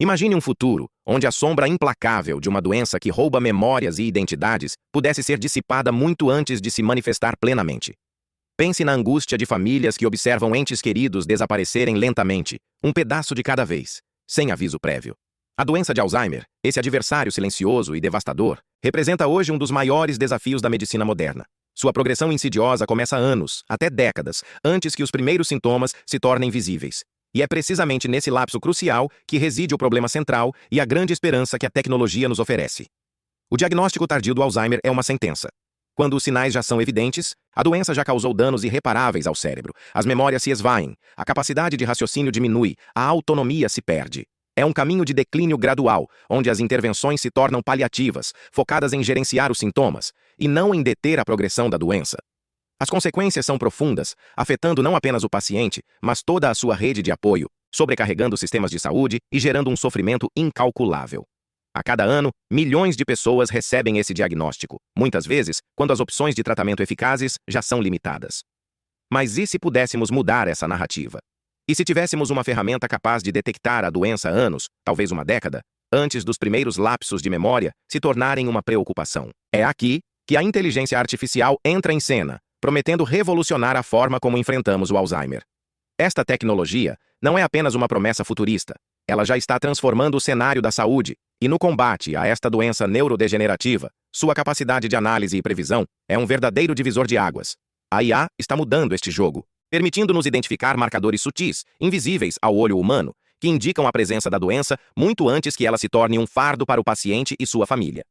Imagine um futuro onde a sombra implacável de uma doença que rouba memórias e identidades pudesse ser dissipada muito antes de se manifestar plenamente. Pense na angústia de famílias que observam entes queridos desaparecerem lentamente, um pedaço de cada vez, sem aviso prévio. A doença de Alzheimer, esse adversário silencioso e devastador, representa hoje um dos maiores desafios da medicina moderna. Sua progressão insidiosa começa anos, até décadas, antes que os primeiros sintomas se tornem visíveis. E é precisamente nesse lapso crucial que reside o problema central e a grande esperança que a tecnologia nos oferece. O diagnóstico tardio do Alzheimer é uma sentença. Quando os sinais já são evidentes, a doença já causou danos irreparáveis ao cérebro, as memórias se esvaem, a capacidade de raciocínio diminui, a autonomia se perde. É um caminho de declínio gradual, onde as intervenções se tornam paliativas, focadas em gerenciar os sintomas, e não em deter a progressão da doença. As consequências são profundas, afetando não apenas o paciente, mas toda a sua rede de apoio, sobrecarregando os sistemas de saúde e gerando um sofrimento incalculável. A cada ano, milhões de pessoas recebem esse diagnóstico, muitas vezes quando as opções de tratamento eficazes já são limitadas. Mas e se pudéssemos mudar essa narrativa? E se tivéssemos uma ferramenta capaz de detectar a doença anos, talvez uma década, antes dos primeiros lapsos de memória se tornarem uma preocupação? É aqui que a inteligência artificial entra em cena, prometendo revolucionar a forma como enfrentamos o Alzheimer. Esta tecnologia não é apenas uma promessa futurista, ela já está transformando o cenário da saúde, e no combate a esta doença neurodegenerativa, sua capacidade de análise e previsão é um verdadeiro divisor de águas. A IA está mudando este jogo, permitindo-nos identificar marcadores sutis, invisíveis ao olho humano, que indicam a presença da doença muito antes que ela se torne um fardo para o paciente e sua família.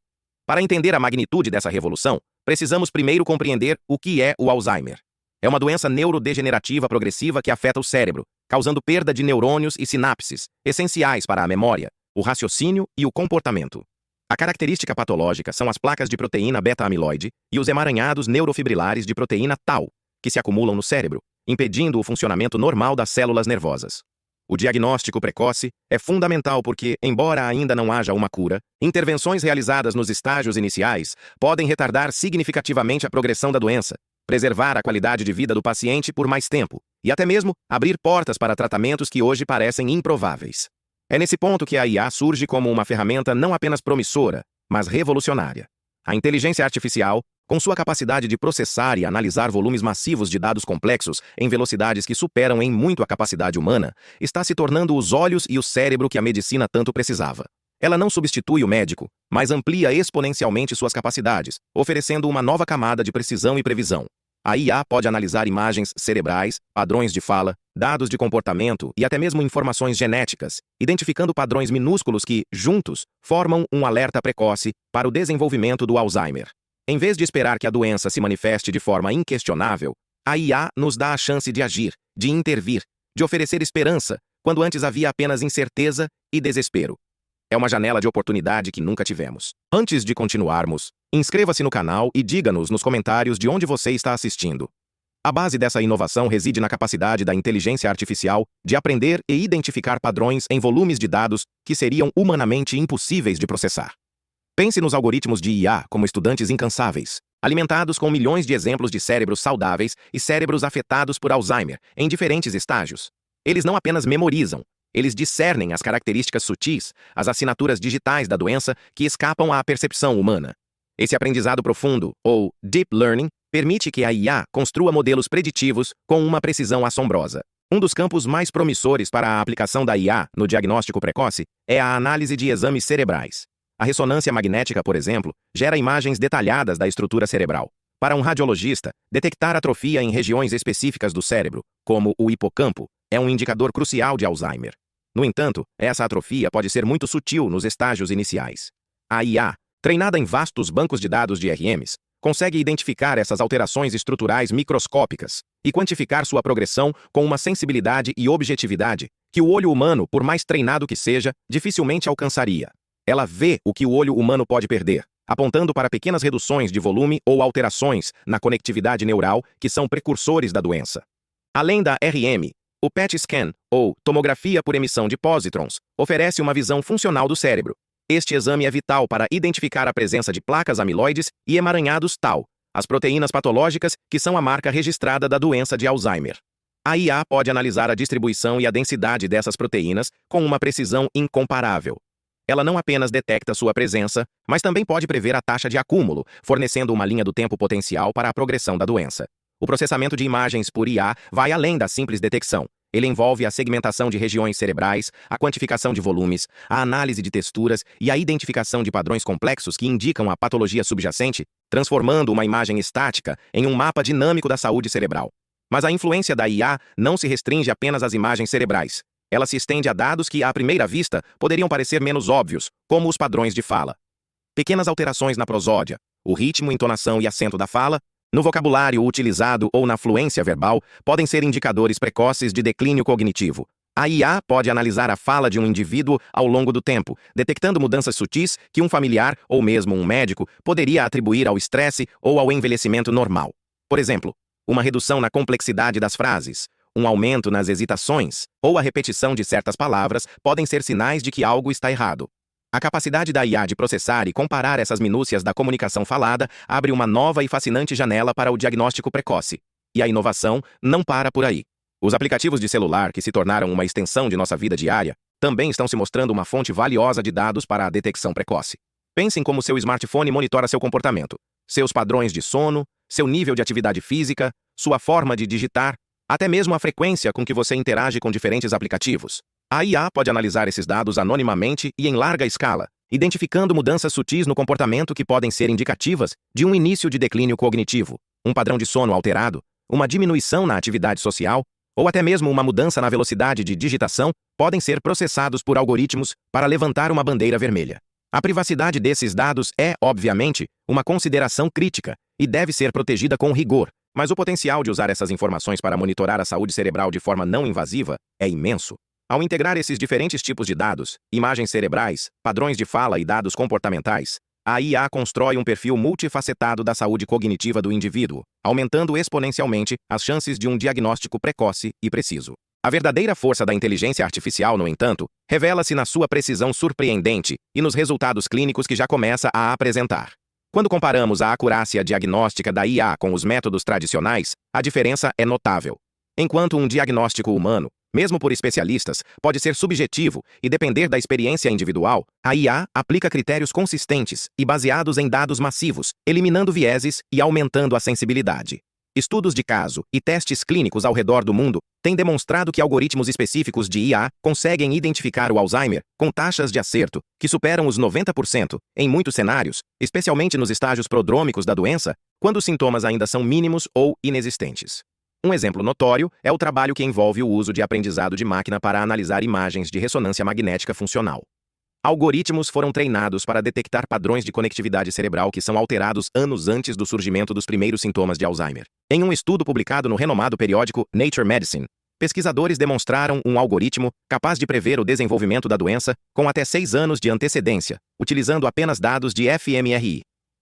Para entender a magnitude dessa revolução, precisamos primeiro compreender o que é o Alzheimer. É uma doença neurodegenerativa progressiva que afeta o cérebro, causando perda de neurônios e sinapses, essenciais para a memória, o raciocínio e o comportamento. A característica patológica são as placas de proteína beta-amiloide e os emaranhados neurofibrilares de proteína tau, que se acumulam no cérebro, impedindo o funcionamento normal das células nervosas. O diagnóstico precoce é fundamental porque, embora ainda não haja uma cura, intervenções realizadas nos estágios iniciais podem retardar significativamente a progressão da doença, preservar a qualidade de vida do paciente por mais tempo e até mesmo abrir portas para tratamentos que hoje parecem improváveis. É nesse ponto que a IA surge como uma ferramenta não apenas promissora, mas revolucionária. A inteligência artificial, com sua capacidade de processar e analisar volumes massivos de dados complexos em velocidades que superam em muito a capacidade humana, está se tornando os olhos e o cérebro que a medicina tanto precisava. Ela não substitui o médico, mas amplia exponencialmente suas capacidades, oferecendo uma nova camada de precisão e previsão. A IA pode analisar imagens cerebrais, padrões de fala, dados de comportamento e até mesmo informações genéticas, identificando padrões minúsculos que, juntos, formam um alerta precoce para o desenvolvimento do Alzheimer. Em vez de esperar que a doença se manifeste de forma inquestionável, a IA nos dá a chance de agir, de intervir, de oferecer esperança, quando antes havia apenas incerteza e desespero. É uma janela de oportunidade que nunca tivemos. Antes de continuarmos, inscreva-se no canal e diga-nos nos comentários de onde você está assistindo. A base dessa inovação reside na capacidade da inteligência artificial de aprender e identificar padrões em volumes de dados que seriam humanamente impossíveis de processar. Pense nos algoritmos de IA como estudantes incansáveis, alimentados com milhões de exemplos de cérebros saudáveis e cérebros afetados por Alzheimer, em diferentes estágios. Eles não apenas memorizam, eles discernem as características sutis, as assinaturas digitais da doença que escapam à percepção humana. Esse aprendizado profundo, ou Deep Learning, permite que a IA construa modelos preditivos com uma precisão assombrosa. Um dos campos mais promissores para a aplicação da IA no diagnóstico precoce é a análise de exames cerebrais. A ressonância magnética, por exemplo, gera imagens detalhadas da estrutura cerebral. Para um radiologista, detectar atrofia em regiões específicas do cérebro, como o hipocampo, é um indicador crucial de Alzheimer. No entanto, essa atrofia pode ser muito sutil nos estágios iniciais. A IA, treinada em vastos bancos de dados de RMs, consegue identificar essas alterações estruturais microscópicas e quantificar sua progressão com uma sensibilidade e objetividade que o olho humano, por mais treinado que seja, dificilmente alcançaria. Ela vê o que o olho humano pode perder, apontando para pequenas reduções de volume ou alterações na conectividade neural que são precursores da doença. Além da RM, o PET scan, ou tomografia por emissão de pósitrons, oferece uma visão funcional do cérebro. Este exame é vital para identificar a presença de placas amiloides e emaranhados tau, as proteínas patológicas que são a marca registrada da doença de Alzheimer. A IA pode analisar a distribuição e a densidade dessas proteínas com uma precisão incomparável. Ela não apenas detecta sua presença, mas também pode prever a taxa de acúmulo, fornecendo uma linha do tempo potencial para a progressão da doença. O processamento de imagens por IA vai além da simples detecção. Ele envolve a segmentação de regiões cerebrais, a quantificação de volumes, a análise de texturas e a identificação de padrões complexos que indicam a patologia subjacente, transformando uma imagem estática em um mapa dinâmico da saúde cerebral. Mas a influência da IA não se restringe apenas às imagens cerebrais. Ela se estende a dados que, à primeira vista, poderiam parecer menos óbvios, como os padrões de fala. Pequenas alterações na prosódia, o ritmo, entonação e acento da fala, no vocabulário utilizado ou na fluência verbal, podem ser indicadores precoces de declínio cognitivo. A IA pode analisar a fala de um indivíduo ao longo do tempo, detectando mudanças sutis que um familiar ou mesmo um médico poderia atribuir ao estresse ou ao envelhecimento normal. Por exemplo, uma redução na complexidade das frases, um aumento nas hesitações ou a repetição de certas palavras podem ser sinais de que algo está errado. A capacidade da IA de processar e comparar essas minúcias da comunicação falada abre uma nova e fascinante janela para o diagnóstico precoce. E a inovação não para por aí. Os aplicativos de celular, que se tornaram uma extensão de nossa vida diária, também estão se mostrando uma fonte valiosa de dados para a detecção precoce. Pense em como seu smartphone monitora seu comportamento, seus padrões de sono, seu nível de atividade física, sua forma de digitar, até mesmo a frequência com que você interage com diferentes aplicativos. A IA pode analisar esses dados anonimamente e em larga escala, identificando mudanças sutis no comportamento que podem ser indicativas de um início de declínio cognitivo, um padrão de sono alterado, uma diminuição na atividade social, ou até mesmo uma mudança na velocidade de digitação, podem ser processados por algoritmos para levantar uma bandeira vermelha. A privacidade desses dados é, obviamente, uma consideração crítica e deve ser protegida com rigor, mas o potencial de usar essas informações para monitorar a saúde cerebral de forma não invasiva é imenso. Ao integrar esses diferentes tipos de dados, imagens cerebrais, padrões de fala e dados comportamentais, a IA constrói um perfil multifacetado da saúde cognitiva do indivíduo, aumentando exponencialmente as chances de um diagnóstico precoce e preciso. A verdadeira força da inteligência artificial, no entanto, revela-se na sua precisão surpreendente e nos resultados clínicos que já começa a apresentar. Quando comparamos a acurácia diagnóstica da IA com os métodos tradicionais, a diferença é notável. Enquanto um diagnóstico humano, mesmo por especialistas, pode ser subjetivo e depender da experiência individual, a IA aplica critérios consistentes e baseados em dados massivos, eliminando vieses e aumentando a sensibilidade. Estudos de caso e testes clínicos ao redor do mundo têm demonstrado que algoritmos específicos de IA conseguem identificar o Alzheimer com taxas de acerto que superam os 90% em muitos cenários, especialmente nos estágios prodrômicos da doença, quando os sintomas ainda são mínimos ou inexistentes. Um exemplo notório é o trabalho que envolve o uso de aprendizado de máquina para analisar imagens de ressonância magnética funcional. Algoritmos foram treinados para detectar padrões de conectividade cerebral que são alterados anos antes do surgimento dos primeiros sintomas de Alzheimer. Em um estudo publicado no renomado periódico Nature Medicine, pesquisadores demonstraram um algoritmo capaz de prever o desenvolvimento da doença com até 6 anos de antecedência, utilizando apenas dados de fMRI.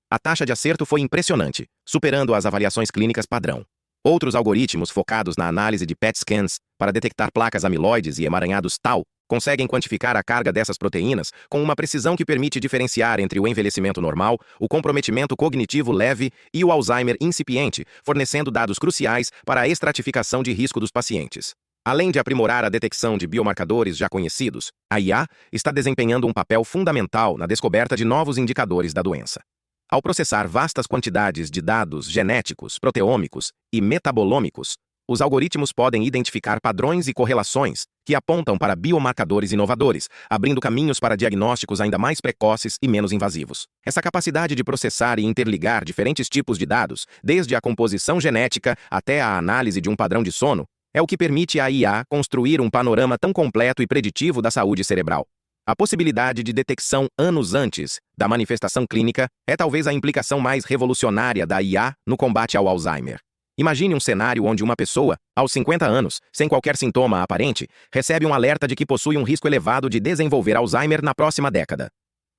A taxa de acerto foi impressionante, superando as avaliações clínicas padrão. Outros algoritmos focados na análise de PET scans para detectar placas amiloides e emaranhados tau conseguem quantificar a carga dessas proteínas com uma precisão que permite diferenciar entre o envelhecimento normal, o comprometimento cognitivo leve e o Alzheimer incipiente, fornecendo dados cruciais para a estratificação de risco dos pacientes. Além de aprimorar a detecção de biomarcadores já conhecidos, a IA está desempenhando um papel fundamental na descoberta de novos indicadores da doença. Ao processar vastas quantidades de dados genéticos, proteômicos e metabolômicos, os algoritmos podem identificar padrões e correlações que apontam para biomarcadores inovadores, abrindo caminhos para diagnósticos ainda mais precoces e menos invasivos. Essa capacidade de processar e interligar diferentes tipos de dados, desde a composição genética até a análise de um padrão de sono, é o que permite à IA construir um panorama tão completo e preditivo da saúde cerebral. A possibilidade de detecção anos antes da manifestação clínica é talvez a implicação mais revolucionária da IA no combate ao Alzheimer. Imagine um cenário onde uma pessoa, aos 50 anos, sem qualquer sintoma aparente, recebe um alerta de que possui um risco elevado de desenvolver Alzheimer na próxima década.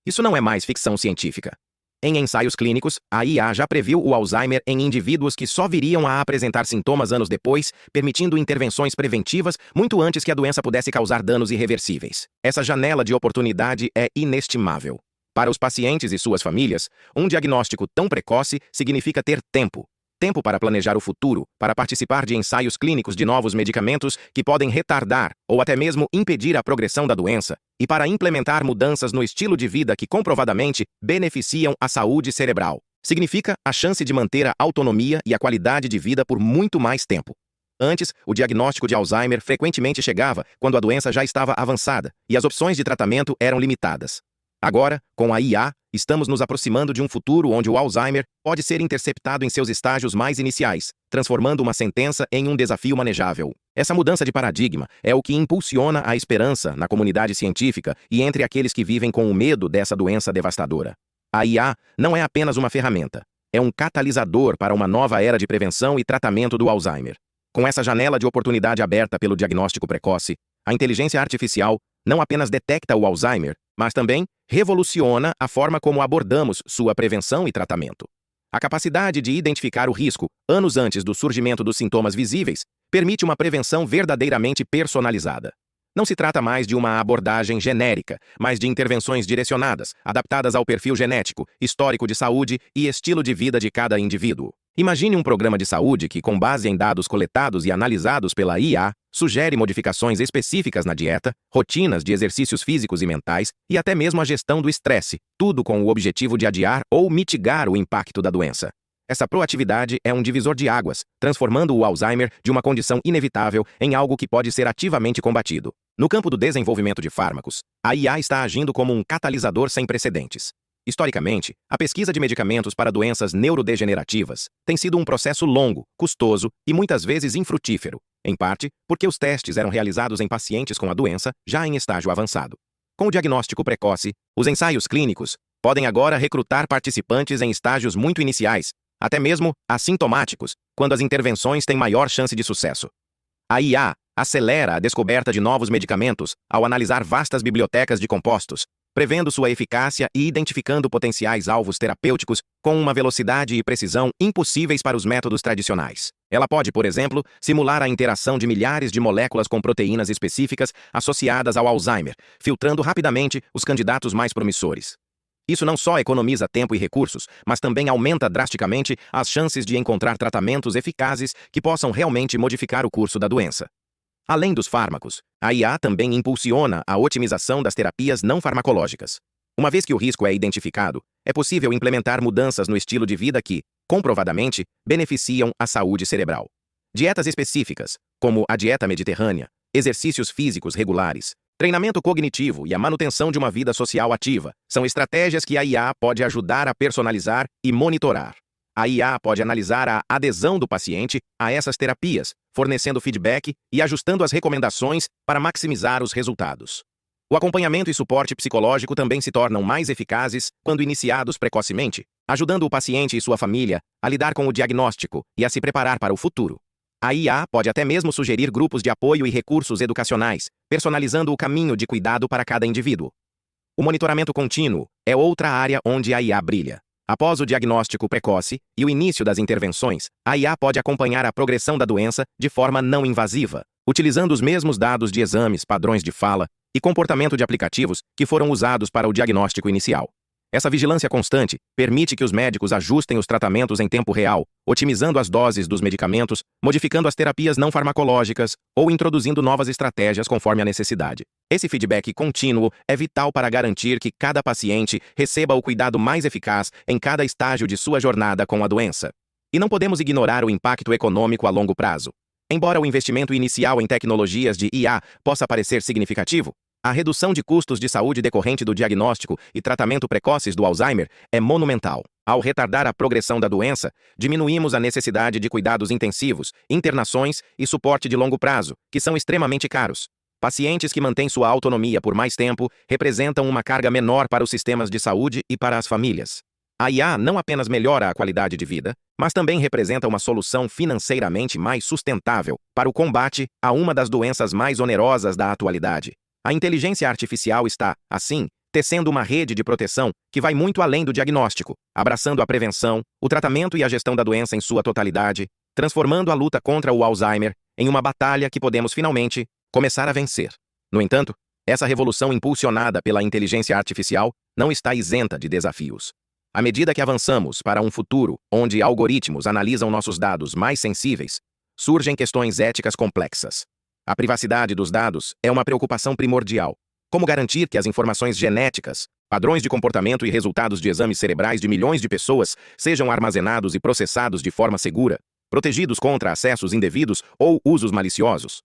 Isso não é mais ficção científica. Em ensaios clínicos, a IA já previu o Alzheimer em indivíduos que só viriam a apresentar sintomas anos depois, permitindo intervenções preventivas muito antes que a doença pudesse causar danos irreversíveis. Essa janela de oportunidade é inestimável. Para os pacientes e suas famílias, um diagnóstico tão precoce significa ter tempo. tempo para planejar o futuro, para participar de ensaios clínicos de novos medicamentos que podem retardar ou até mesmo impedir a progressão da doença, e para implementar mudanças no estilo de vida que comprovadamente beneficiam a saúde cerebral. Significa a chance de manter a autonomia e a qualidade de vida por muito mais tempo. Antes, o diagnóstico de Alzheimer frequentemente chegava quando a doença já estava avançada e as opções de tratamento eram limitadas. Agora, com a IA, estamos nos aproximando de um futuro onde o Alzheimer pode ser interceptado em seus estágios mais iniciais, transformando uma sentença em um desafio manejável. Essa mudança de paradigma é o que impulsiona a esperança na comunidade científica e entre aqueles que vivem com o medo dessa doença devastadora. A IA não é apenas uma ferramenta, é um catalisador para uma nova era de prevenção e tratamento do Alzheimer. Com essa janela de oportunidade aberta pelo diagnóstico precoce, a inteligência artificial não apenas detecta o Alzheimer, mas também revoluciona a forma como abordamos sua prevenção e tratamento. A capacidade de identificar o risco anos antes do surgimento dos sintomas visíveis permite uma prevenção verdadeiramente personalizada. Não se trata mais de uma abordagem genérica, mas de intervenções direcionadas, adaptadas ao perfil genético, histórico de saúde e estilo de vida de cada indivíduo. Imagine um programa de saúde que, com base em dados coletados e analisados pela IA, sugere modificações específicas na dieta, rotinas de exercícios físicos e mentais e até mesmo a gestão do estresse, tudo com o objetivo de adiar ou mitigar o impacto da doença. Essa proatividade é um divisor de águas, transformando o Alzheimer de uma condição inevitável em algo que pode ser ativamente combatido. No campo do desenvolvimento de fármacos, a IA está agindo como um catalisador sem precedentes. Historicamente, a pesquisa de medicamentos para doenças neurodegenerativas tem sido um processo longo, custoso e muitas vezes infrutífero, em parte porque os testes eram realizados em pacientes com a doença já em estágio avançado. Com o diagnóstico precoce, os ensaios clínicos podem agora recrutar participantes em estágios muito iniciais, até mesmo assintomáticos, quando as intervenções têm maior chance de sucesso. A IA acelera a descoberta de novos medicamentos ao analisar vastas bibliotecas de compostos, prevendo sua eficácia e identificando potenciais alvos terapêuticos com uma velocidade e precisão impossíveis para os métodos tradicionais. Ela pode, por exemplo, simular a interação de milhares de moléculas com proteínas específicas associadas ao Alzheimer, filtrando rapidamente os candidatos mais promissores. Isso não só economiza tempo e recursos, mas também aumenta drasticamente as chances de encontrar tratamentos eficazes que possam realmente modificar o curso da doença. Além dos fármacos, a IA também impulsiona a otimização das terapias não farmacológicas. Uma vez que o risco é identificado, é possível implementar mudanças no estilo de vida que, comprovadamente, beneficiam a saúde cerebral. Dietas específicas, como a dieta mediterrânea, exercícios físicos regulares, treinamento cognitivo e a manutenção de uma vida social ativa, são estratégias que a IA pode ajudar a personalizar e monitorar. A IA pode analisar a adesão do paciente a essas terapias, fornecendo feedback e ajustando as recomendações para maximizar os resultados. O acompanhamento e suporte psicológico também se tornam mais eficazes quando iniciados precocemente, ajudando o paciente e sua família a lidar com o diagnóstico e a se preparar para o futuro. A IA pode até mesmo sugerir grupos de apoio e recursos educacionais, personalizando o caminho de cuidado para cada indivíduo. O monitoramento contínuo é outra área onde a IA brilha. Após o diagnóstico precoce e o início das intervenções, a IA pode acompanhar a progressão da doença de forma não invasiva, utilizando os mesmos dados de exames, padrões de fala e comportamento de aplicativos que foram usados para o diagnóstico inicial. Essa vigilância constante permite que os médicos ajustem os tratamentos em tempo real, otimizando as doses dos medicamentos, modificando as terapias não farmacológicas ou introduzindo novas estratégias conforme a necessidade. Esse feedback contínuo é vital para garantir que cada paciente receba o cuidado mais eficaz em cada estágio de sua jornada com a doença. E não podemos ignorar o impacto econômico a longo prazo. Embora o investimento inicial em tecnologias de IA possa parecer significativo, a redução de custos de saúde decorrente do diagnóstico e tratamento precoces do Alzheimer é monumental. Ao retardar a progressão da doença, diminuímos a necessidade de cuidados intensivos, internações e suporte de longo prazo, que são extremamente caros. Pacientes que mantêm sua autonomia por mais tempo representam uma carga menor para os sistemas de saúde e para as famílias. A IA não apenas melhora a qualidade de vida, mas também representa uma solução financeiramente mais sustentável para o combate a uma das doenças mais onerosas da atualidade. A inteligência artificial está, assim, tecendo uma rede de proteção que vai muito além do diagnóstico, abraçando a prevenção, o tratamento e a gestão da doença em sua totalidade, transformando a luta contra o Alzheimer em uma batalha que podemos finalmente começar a vencer. No entanto, essa revolução impulsionada pela inteligência artificial não está isenta de desafios. À medida que avançamos para um futuro onde algoritmos analisam nossos dados mais sensíveis, surgem questões éticas complexas. A privacidade dos dados é uma preocupação primordial. Como garantir que as informações genéticas, padrões de comportamento e resultados de exames cerebrais de milhões de pessoas sejam armazenados e processados de forma segura, protegidos contra acessos indevidos ou usos maliciosos?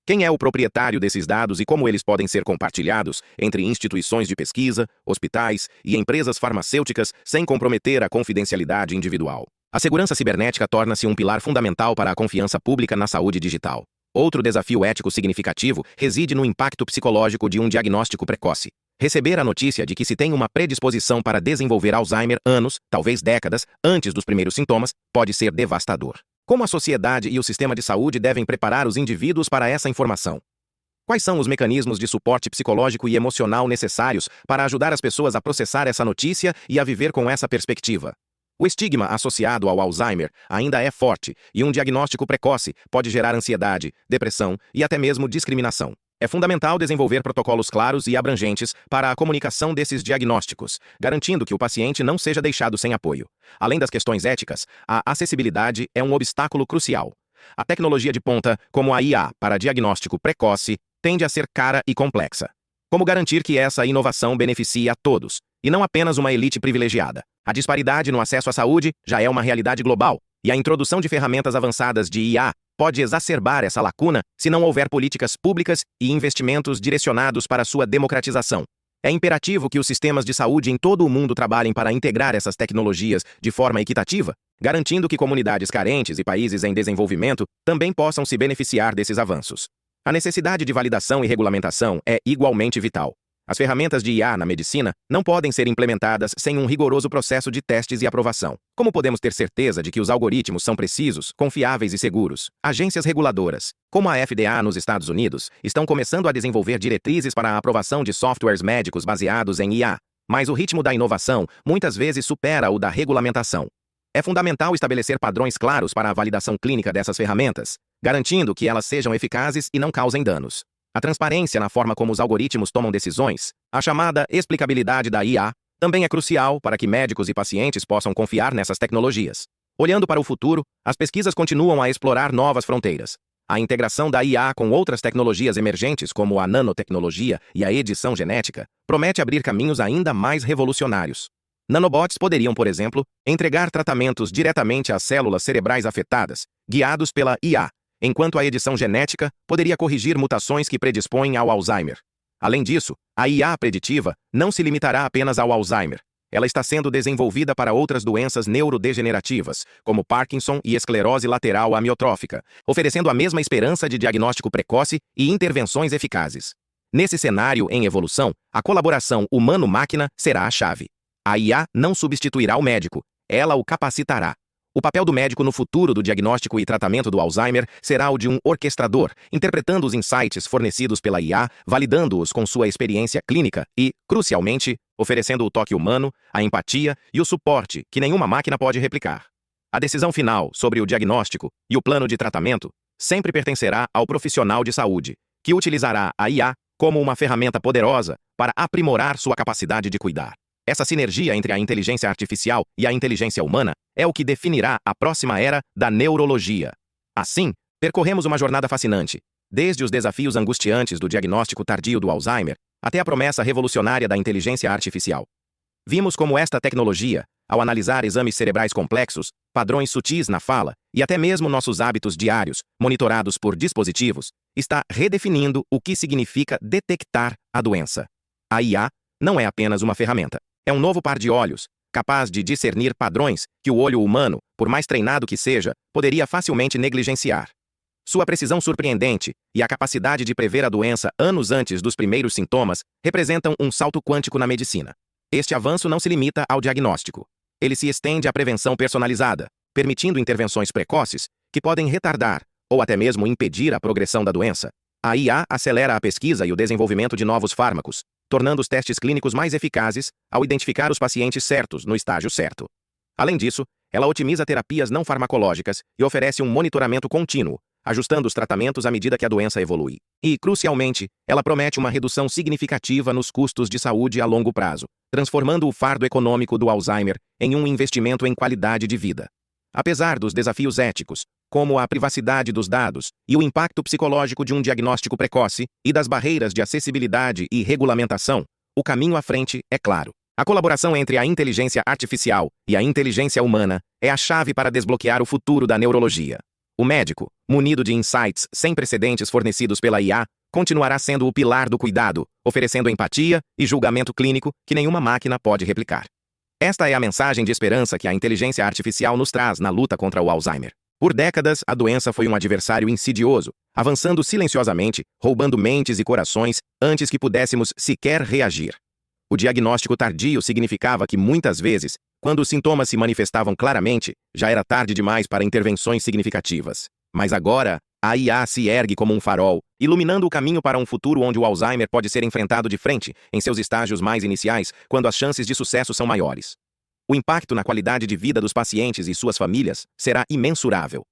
Quem é o proprietário desses dados e como eles podem ser compartilhados entre instituições de pesquisa, hospitais e empresas farmacêuticas sem comprometer a confidencialidade individual? A segurança cibernética torna-se um pilar fundamental para a confiança pública na saúde digital. Outro desafio ético significativo reside no impacto psicológico de um diagnóstico precoce. Receber a notícia de que se tem uma predisposição para desenvolver Alzheimer anos, talvez décadas, antes dos primeiros sintomas, pode ser devastador. Como a sociedade e o sistema de saúde devem preparar os indivíduos para essa informação? Quais são os mecanismos de suporte psicológico e emocional necessários para ajudar as pessoas a processar essa notícia e a viver com essa perspectiva? O estigma associado ao Alzheimer ainda é forte e um diagnóstico precoce pode gerar ansiedade, depressão e até mesmo discriminação. É fundamental desenvolver protocolos claros e abrangentes para a comunicação desses diagnósticos, garantindo que o paciente não seja deixado sem apoio. Além das questões éticas, a acessibilidade é um obstáculo crucial. A tecnologia de ponta, como a IA para diagnóstico precoce, tende a ser cara e complexa. Como garantir que essa inovação beneficie a todos, e não apenas uma elite privilegiada? A disparidade no acesso à saúde já é uma realidade global, e a introdução de ferramentas avançadas de IA pode exacerbar essa lacuna se não houver políticas públicas e investimentos direcionados para sua democratização. É imperativo que os sistemas de saúde em todo o mundo trabalhem para integrar essas tecnologias de forma equitativa, garantindo que comunidades carentes e países em desenvolvimento também possam se beneficiar desses avanços. A necessidade de validação e regulamentação é igualmente vital. As ferramentas de IA na medicina não podem ser implementadas sem um rigoroso processo de testes e aprovação. Como podemos ter certeza de que os algoritmos são precisos, confiáveis e seguros? Agências reguladoras, como a FDA nos Estados Unidos, estão começando a desenvolver diretrizes para a aprovação de softwares médicos baseados em IA, mas o ritmo da inovação muitas vezes supera o da regulamentação. É fundamental estabelecer padrões claros para a validação clínica dessas ferramentas, garantindo que elas sejam eficazes e não causem danos. A transparência na forma como os algoritmos tomam decisões, a chamada explicabilidade da IA, também é crucial para que médicos e pacientes possam confiar nessas tecnologias. Olhando para o futuro, as pesquisas continuam a explorar novas fronteiras. A integração da IA com outras tecnologias emergentes, como a nanotecnologia e a edição genética, promete abrir caminhos ainda mais revolucionários. Nanobots poderiam, por exemplo, entregar tratamentos diretamente às células cerebrais afetadas, guiados pela IA, enquanto a edição genética poderia corrigir mutações que predispõem ao Alzheimer. Além disso, a IA preditiva não se limitará apenas ao Alzheimer. Ela está sendo desenvolvida para outras doenças neurodegenerativas, como Parkinson e esclerose lateral amiotrófica, oferecendo a mesma esperança de diagnóstico precoce e intervenções eficazes. Nesse cenário em evolução, a colaboração humano-máquina será a chave. A IA não substituirá o médico, ela o capacitará. O papel do médico no futuro do diagnóstico e tratamento do Alzheimer será o de um orquestrador, interpretando os insights fornecidos pela IA, validando-os com sua experiência clínica e, crucialmente, oferecendo o toque humano, a empatia e o suporte que nenhuma máquina pode replicar. A decisão final sobre o diagnóstico e o plano de tratamento sempre pertencerá ao profissional de saúde, que utilizará a IA como uma ferramenta poderosa para aprimorar sua capacidade de cuidar. Essa sinergia entre a inteligência artificial e a inteligência humana é o que definirá a próxima era da neurologia. Assim, percorremos uma jornada fascinante, desde os desafios angustiantes do diagnóstico tardio do Alzheimer até a promessa revolucionária da inteligência artificial. Vimos como esta tecnologia, ao analisar exames cerebrais complexos, padrões sutis na fala e até mesmo nossos hábitos diários, monitorados por dispositivos, está redefinindo o que significa detectar a doença. A IA não é apenas uma ferramenta. É um novo par de olhos, capaz de discernir padrões que o olho humano, por mais treinado que seja, poderia facilmente negligenciar. Sua precisão surpreendente e a capacidade de prever a doença anos antes dos primeiros sintomas representam um salto quântico na medicina. Este avanço não se limita ao diagnóstico. Ele se estende à prevenção personalizada, permitindo intervenções precoces que podem retardar ou até mesmo impedir a progressão da doença. A IA acelera a pesquisa e o desenvolvimento de novos fármacos, tornando os testes clínicos mais eficazes ao identificar os pacientes certos no estágio certo. Além disso, ela otimiza terapias não farmacológicas e oferece um monitoramento contínuo, ajustando os tratamentos à medida que a doença evolui. E, crucialmente, ela promete uma redução significativa nos custos de saúde a longo prazo, transformando o fardo econômico do Alzheimer em um investimento em qualidade de vida. Apesar dos desafios éticos, como a privacidade dos dados e o impacto psicológico de um diagnóstico precoce e das barreiras de acessibilidade e regulamentação, o caminho à frente é claro. A colaboração entre a inteligência artificial e a inteligência humana é a chave para desbloquear o futuro da neurologia. O médico, munido de insights sem precedentes fornecidos pela IA, continuará sendo o pilar do cuidado, oferecendo empatia e julgamento clínico que nenhuma máquina pode replicar. Esta é a mensagem de esperança que a inteligência artificial nos traz na luta contra o Alzheimer. Por décadas, a doença foi um adversário insidioso, avançando silenciosamente, roubando mentes e corações antes que pudéssemos sequer reagir. O diagnóstico tardio significava que, muitas vezes, quando os sintomas se manifestavam claramente, já era tarde demais para intervenções significativas. Mas agora, a IA se ergue como um farol, iluminando o caminho para um futuro onde o Alzheimer pode ser enfrentado de frente, em seus estágios mais iniciais, quando as chances de sucesso são maiores. O impacto na qualidade de vida dos pacientes e suas famílias será imensurável.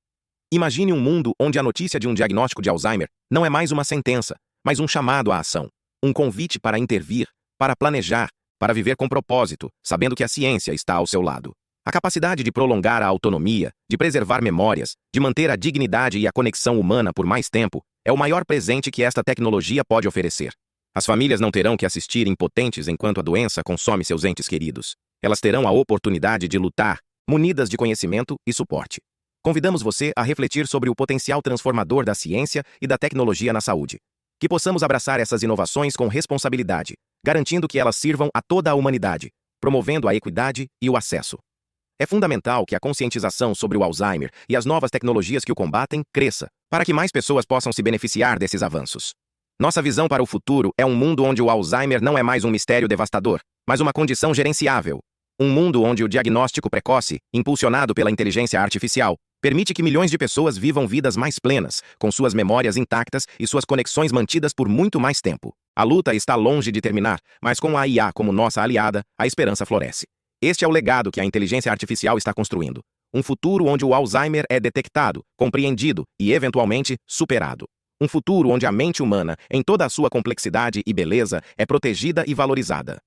Imagine um mundo onde a notícia de um diagnóstico de Alzheimer não é mais uma sentença, mas um chamado à ação, um convite para intervir, para planejar, para viver com propósito, sabendo que a ciência está ao seu lado. A capacidade de prolongar a autonomia, de preservar memórias, de manter a dignidade e a conexão humana por mais tempo, é o maior presente que esta tecnologia pode oferecer. As famílias não terão que assistir impotentes enquanto a doença consome seus entes queridos. Elas terão a oportunidade de lutar, munidas de conhecimento e suporte. Convidamos você a refletir sobre o potencial transformador da ciência e da tecnologia na saúde. Que possamos abraçar essas inovações com responsabilidade, garantindo que elas sirvam a toda a humanidade, promovendo a equidade e o acesso. É fundamental que a conscientização sobre o Alzheimer e as novas tecnologias que o combatem cresça, para que mais pessoas possam se beneficiar desses avanços. Nossa visão para o futuro é um mundo onde o Alzheimer não é mais um mistério devastador, mas uma condição gerenciável. Um mundo onde o diagnóstico precoce, impulsionado pela inteligência artificial, permite que milhões de pessoas vivam vidas mais plenas, com suas memórias intactas e suas conexões mantidas por muito mais tempo. A luta está longe de terminar, mas com a IA como nossa aliada, a esperança floresce. Este é o legado que a inteligência artificial está construindo. Um futuro onde o Alzheimer é detectado, compreendido e, eventualmente, superado. Um futuro onde a mente humana, em toda a sua complexidade e beleza, é protegida e valorizada.